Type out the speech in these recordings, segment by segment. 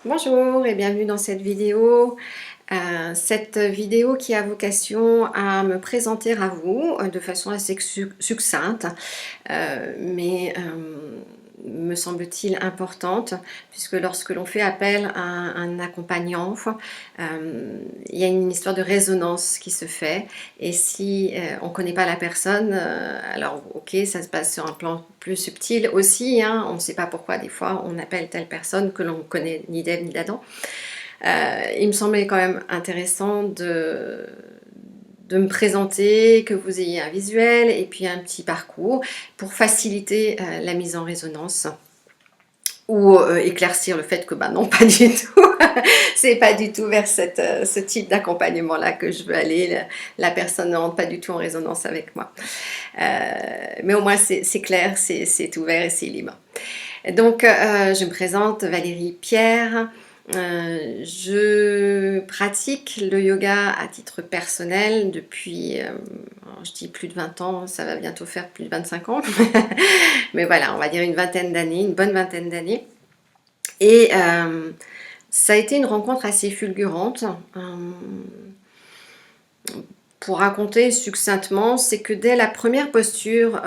Bonjour et bienvenue dans cette vidéo. Cette vidéo qui a vocation à me présenter à vous de façon assez succincte, mais me semble-t-il importante, puisque lorsque l'on fait appel à un accompagnant, il y a une histoire de résonance qui se fait, et si on ne connaît pas la personne, alors ok, ça se passe sur un plan plus subtil aussi, hein, on ne sait pas pourquoi des fois on appelle telle personne que l'on connaît ni d'Ève ni d'Adam. Il me semblait quand même intéressant de me présenter, que vous ayez un visuel et puis un petit parcours pour faciliter la mise en résonance ou éclaircir le fait que bah non, pas du tout, c'est pas du tout vers ce type d'accompagnement là que je veux aller, la personne ne rentre pas du tout en résonance avec moi. Mais au moins c'est clair, c'est ouvert et c'est libre. Donc je me présente, Valérie Pierre. Je pratique le yoga à titre personnel depuis, je dis plus de 20 ans, ça va bientôt faire plus de 25 ans, mais voilà, on va dire une vingtaine d'années, une bonne vingtaine d'années. Et ça a été une rencontre assez fulgurante. Pour raconter succinctement, c'est que dès la première posture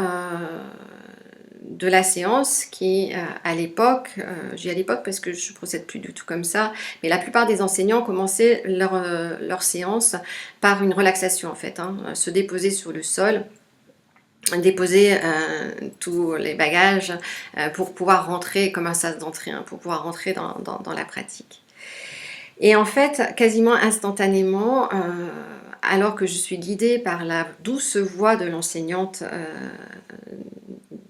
de la séance, qui à l'époque, je dis à l'époque parce que je ne procède plus du tout comme ça, mais la plupart des enseignants commençaient leur séance par une relaxation en fait, hein, se déposer sur le sol, déposer tous les bagages pour pouvoir rentrer comme un sas d'entrée, hein, pour pouvoir rentrer dans la pratique. Et en fait, quasiment instantanément, alors que je suis guidée par la douce voix de l'enseignante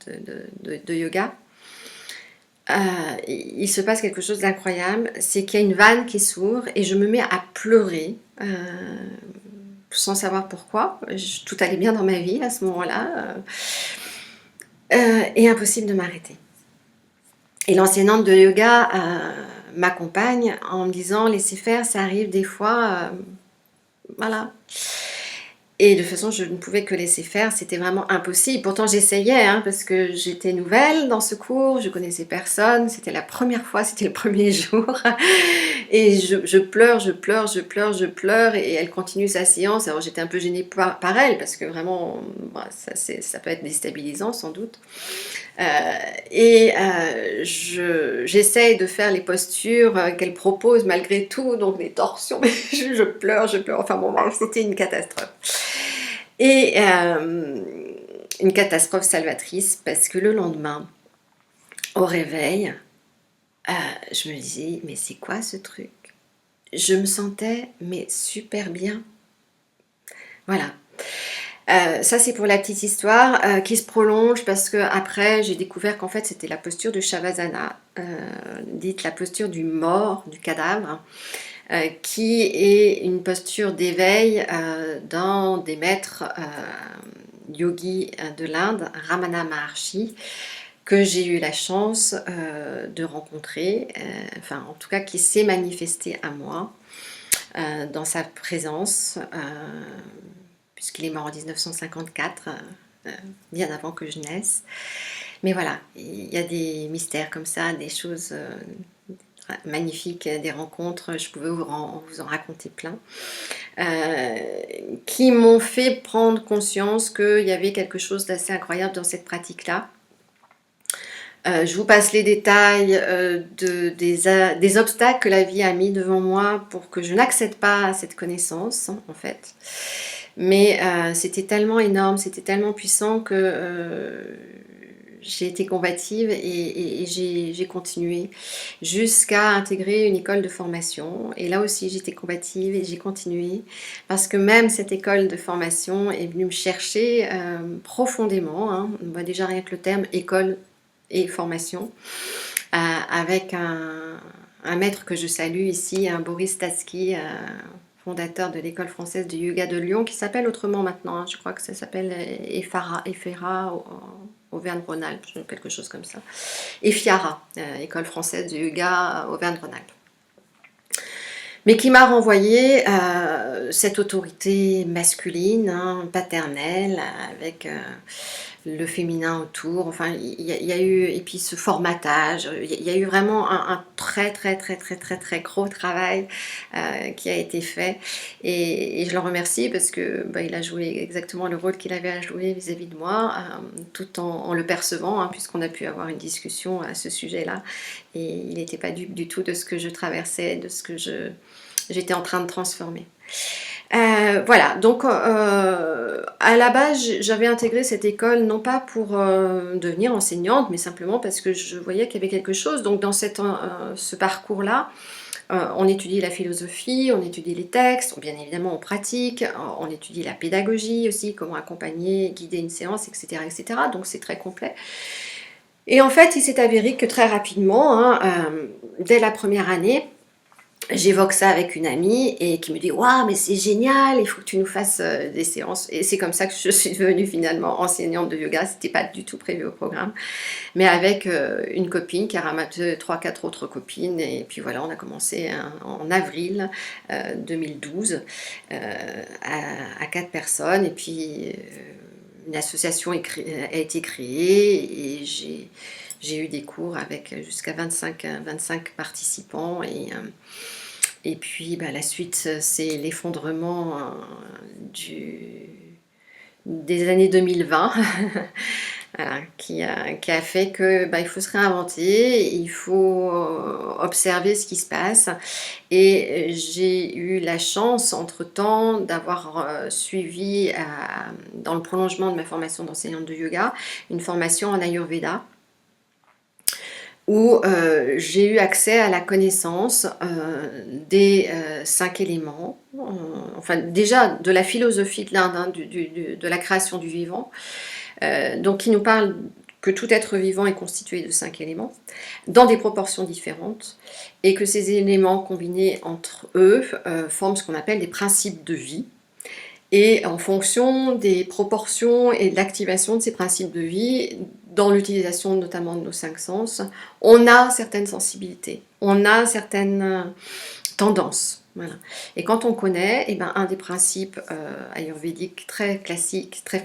de yoga, il se passe quelque chose d'incroyable, c'est qu'il y a une vanne qui s'ouvre et je me mets à pleurer sans savoir pourquoi. Tout allait bien dans ma vie à ce moment-là et impossible de m'arrêter. Et l'enseignante de yoga m'accompagne en me disant laissez faire, ça arrive des fois, voilà. Et de toute façon, je ne pouvais que laisser faire, c'était vraiment impossible. Pourtant, j'essayais, hein, parce que j'étais nouvelle dans ce cours, je connaissais personne, c'était la première fois, c'était le premier jour. Et je pleure, je pleure, je pleure, je pleure, et elle continue sa séance. Alors j'étais un peu gênée par elle, parce que vraiment, bah, ça peut être déstabilisant sans doute. J'essaye de faire les postures qu'elle propose malgré tout, donc des torsions, je pleure, enfin bon, c'était une catastrophe. Et une catastrophe salvatrice parce que le lendemain, au réveil, je me disais, mais c'est quoi ce truc? Je me sentais mais super bien. Voilà. Ça c'est pour la petite histoire qui se prolonge parce que après j'ai découvert qu'en fait c'était la posture de Shavasana, dite la posture du mort, du cadavre, qui est une posture d'éveil dans des maîtres yogis de l'Inde, Ramana Maharshi, que j'ai eu la chance de rencontrer, enfin en tout cas qui s'est manifesté à moi dans sa présence, puisqu'il est mort en 1954, bien avant que je naisse. Mais voilà, il y a des mystères comme ça, des choses magnifiques, des rencontres, je pouvais vous en raconter plein, qui m'ont fait prendre conscience qu'il y avait quelque chose d'assez incroyable dans cette pratique-là. Je vous passe les détails des obstacles que la vie a mis devant moi pour que je n'accède pas à cette connaissance, en fait. Mais c'était tellement énorme, c'était tellement puissant que j'ai été combative et j'ai continué jusqu'à intégrer une école de formation. Et là aussi, j'étais combative et j'ai continué parce que même cette école de formation est venue me chercher profondément, hein. Bah, déjà rien que le terme école et formation, avec un maître que je salue ici, un Boris Statsky, fondateur de l'école française du yoga de Lyon, qui s'appelle autrement maintenant, hein. Je crois que ça s'appelle EFARA, Auvergne-Rhône-Alpes, quelque chose comme ça. EFIARA, école française du yoga Auvergne-Rhône-Alpes. Mais qui m'a renvoyé cette autorité masculine, hein, paternelle, avec le féminin autour, enfin il y a eu, et puis ce formatage, il y a eu vraiment un très très très très très très gros travail qui a été fait, et je le remercie parce que bah, il a joué exactement le rôle qu'il avait à jouer vis-à-vis de moi, tout en le percevant, hein, puisqu'on a pu avoir une discussion à ce sujet-là, et il n'était pas dupe du tout de ce que je traversais, de ce que j'étais en train de transformer. Voilà, donc à la base j'avais intégré cette école non pas pour devenir enseignante, mais simplement parce que je voyais qu'il y avait quelque chose. Donc dans ce parcours-là, on étudie la philosophie, on étudie les textes, bien évidemment on pratique, on étudie la pédagogie aussi, comment accompagner, guider une séance, etc. etc. Donc c'est très complet. Et en fait il s'est avéré que très rapidement, hein, dès la première année, j'évoque ça avec une amie et qui me dit waouh, mais c'est génial, il faut que tu nous fasses des séances. Et c'est comme ça que je suis devenue finalement enseignante de yoga. C'était pas du tout prévu au programme, mais avec une copine qui a ramassé 3-4 autres copines, et puis voilà, on a commencé en avril 2012 à 4 personnes, et puis une association a été créée, et j'ai eu des cours avec jusqu'à 25 participants, et puis bah, la suite, c'est l'effondrement des années 2020 voilà, qui a fait que bah, il faut se réinventer, il faut observer ce qui se passe. Et j'ai eu la chance entre-temps d'avoir suivi dans le prolongement de ma formation d'enseignante de yoga, une formation en Ayurveda, où j'ai eu accès à la connaissance des 5 éléments, enfin déjà de la philosophie de l'Inde, hein, de la création du vivant, donc qui nous parle que tout être vivant est constitué de 5 éléments, dans des proportions différentes, et que ces éléments combinés entre eux forment ce qu'on appelle des principes de vie. Et en fonction des proportions et de l'activation de ces principes de vie, dans l'utilisation notamment de nos 5 sens, on a certaines sensibilités, on a certaines tendances. Voilà. Et quand on connaît, eh ben, un des principes ayurvédiques très classiques, très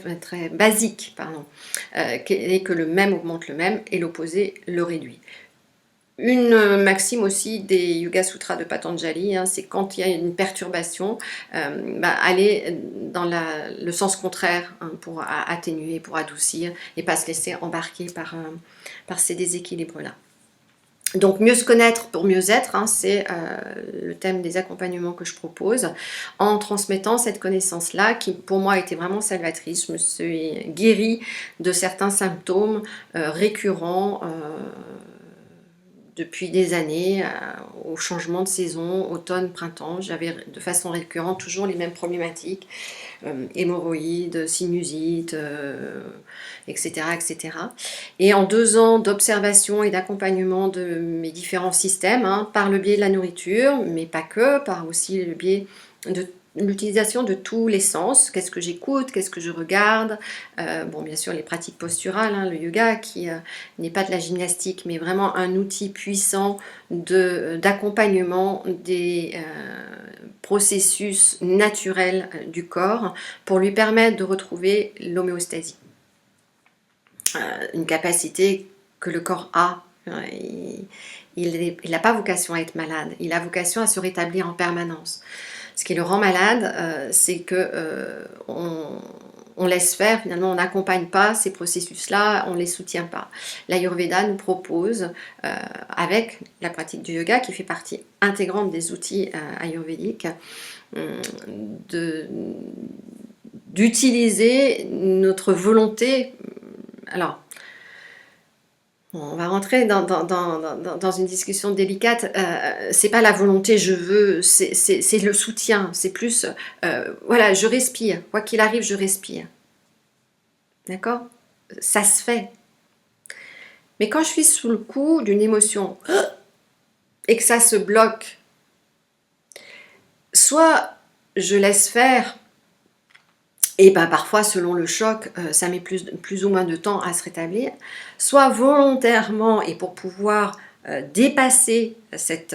basiques, pardon, est que le même augmente le même et l'opposé le réduit. Une maxime aussi des Yoga Sutras de Patanjali, hein, c'est quand il y a une perturbation, aller dans le sens contraire, hein, pour atténuer, pour adoucir, et pas se laisser embarquer par ces déséquilibres-là. Donc mieux se connaître pour mieux être, hein, c'est le thème des accompagnements que je propose, en transmettant cette connaissance-là qui pour moi était vraiment salvatrice. Je me suis guérie de certains symptômes récurrents depuis des années, au changement de saison, automne, printemps. J'avais de façon récurrente toujours les mêmes problématiques, hémorroïdes, sinusite, etc., etc. Et en 2 ans d'observation et d'accompagnement de mes différents systèmes, hein, par le biais de la nourriture, mais pas que, par aussi le biais de l'utilisation de tous les sens, qu'est-ce que j'écoute, qu'est-ce que je regarde, bon bien sûr les pratiques posturales, hein, le yoga qui n'est pas de la gymnastique mais vraiment un outil puissant d'accompagnement des processus naturels du corps pour lui permettre de retrouver l'homéostasie, une capacité que le corps a. Il n'a pas vocation à être malade, il a vocation à se rétablir en permanence. Ce qui le rend malade, c'est que on laisse faire, finalement on n'accompagne pas ces processus-là, on ne les soutient pas. L'Ayurveda nous propose, avec la pratique du yoga qui fait partie intégrante des outils ayurvédiques, d'utiliser notre volonté. Alors, on va rentrer dans une discussion délicate. C'est pas la volonté, je veux, c'est le soutien. C'est plus, voilà, je respire. Quoi qu'il arrive, je respire. D'accord? Ça se fait. Mais quand je suis sous le coup d'une émotion et que ça se bloque, soit je laisse faire, et ben parfois selon le choc, ça met plus ou moins de temps à se rétablir, soit volontairement, et pour pouvoir dépasser cette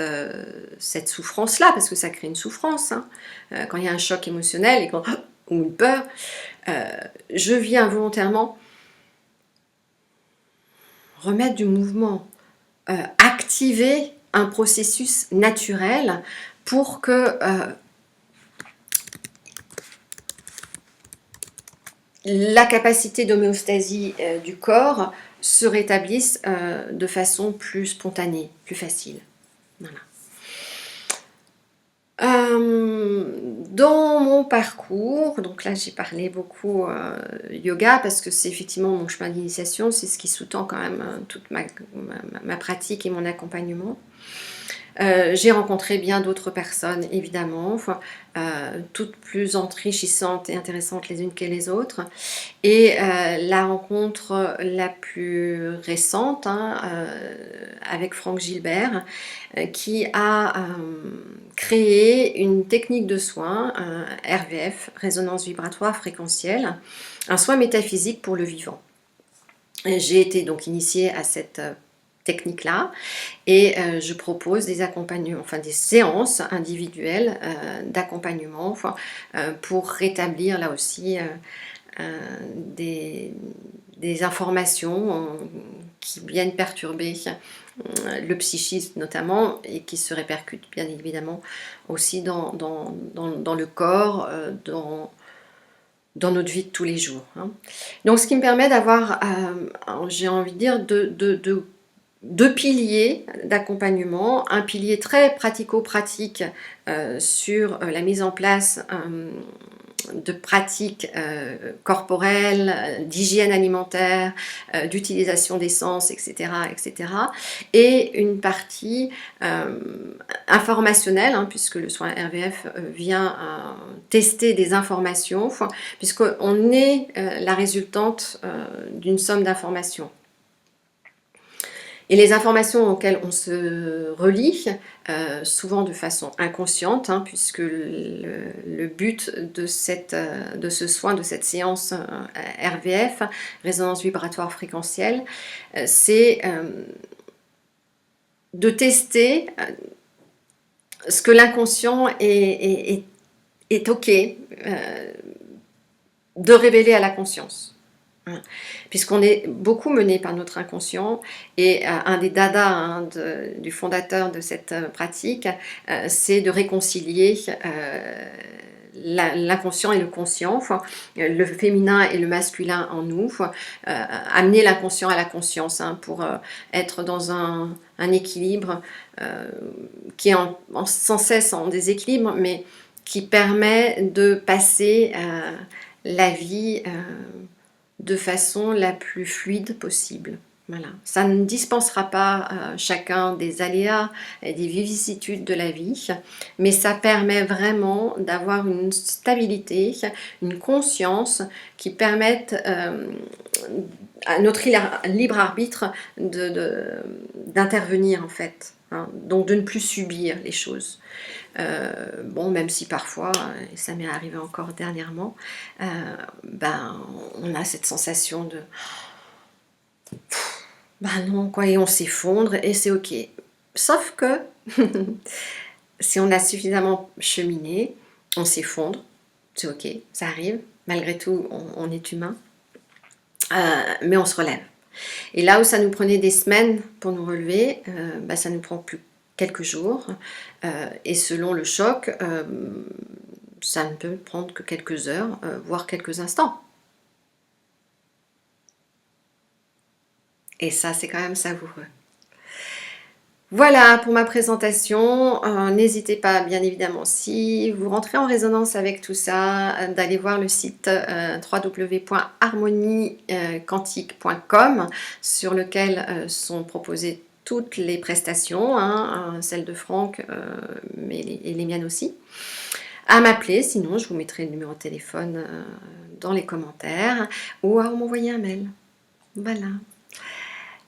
souffrance-là, parce que ça crée une souffrance, hein, quand il y a un choc émotionnel ou une peur, je viens volontairement remettre du mouvement, activer un processus naturel pour que la capacité d'homéostasie du corps se rétablisse de façon plus spontanée, plus facile. Voilà. Dans mon parcours, donc là j'ai parlé beaucoup yoga parce que c'est effectivement mon chemin d'initiation, c'est ce qui sous-tend quand même toute ma pratique et mon accompagnement. J'ai rencontré bien d'autres personnes, évidemment, toutes plus enrichissantes et intéressantes les unes que les autres. Et la rencontre la plus récente, avec Franck Gilbert, qui a créé une technique de soin, RVF, résonance vibratoire fréquentielle, un soin métaphysique pour le vivant. J'ai été donc initiée à cette technique-là et je propose des accompagnements, enfin des séances individuelles d'accompagnement pour rétablir là aussi des informations qui viennent perturber le psychisme notamment et qui se répercutent bien évidemment aussi dans le corps, dans notre vie de tous les jours. Donc ce qui me permet d'avoir, j'ai envie de dire, deux piliers d'accompagnement, un pilier très pratico-pratique sur la mise en place de pratiques corporelles, d'hygiène alimentaire, d'utilisation d'essence, etc., etc. Et une partie informationnelle, puisque le soin RVF vient tester des informations, puisqu'on est la résultante d'une somme d'informations. Et les informations auxquelles on se relie, souvent de façon inconsciente, puisque le but de ce soin, de cette séance RVF, résonance vibratoire fréquentielle, c'est de tester ce que l'inconscient est OK de révéler à la conscience. Puisqu'on est beaucoup mené par notre inconscient et un des dadas du fondateur de cette pratique, c'est de réconcilier l'inconscient et le conscient, le féminin et le masculin en nous, amener l'inconscient à la conscience pour être dans un équilibre qui est sans cesse en déséquilibre, mais qui permet de passer la vie de façon la plus fluide possible. Voilà. Ça ne dispensera pas chacun des aléas et des vicissitudes de la vie, mais ça permet vraiment d'avoir une stabilité, une conscience qui permette à notre libre arbitre d'intervenir en fait, donc de ne plus subir les choses. Bon, même si parfois, et ça m'est arrivé encore dernièrement, on a cette sensation de non quoi, et on s'effondre et c'est ok. Sauf que si on a suffisamment cheminé, on s'effondre, c'est ok, ça arrive, malgré tout on est humain, mais on se relève. Et là où ça nous prenait des semaines pour nous relever, ça nous prend plus quelques jours, et selon le choc, ça ne peut prendre que quelques heures, voire quelques instants. Et ça, c'est quand même savoureux. Voilà pour ma présentation. N'hésitez pas, bien évidemment, si vous rentrez en résonance avec tout ça, d'aller voir le site www.harmoniequantique.com sur lequel sont proposées toutes les prestations, celles de Franck, mais les miennes aussi. À m'appeler, sinon je vous mettrai le numéro de téléphone dans les commentaires ou à m'envoyer un mail. Voilà.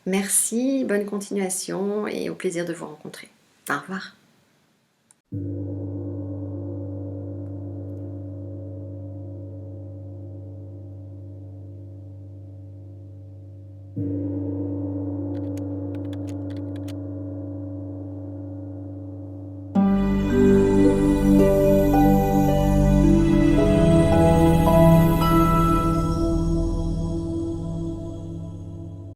Merci, bonne continuation et au plaisir de vous rencontrer. Au revoir.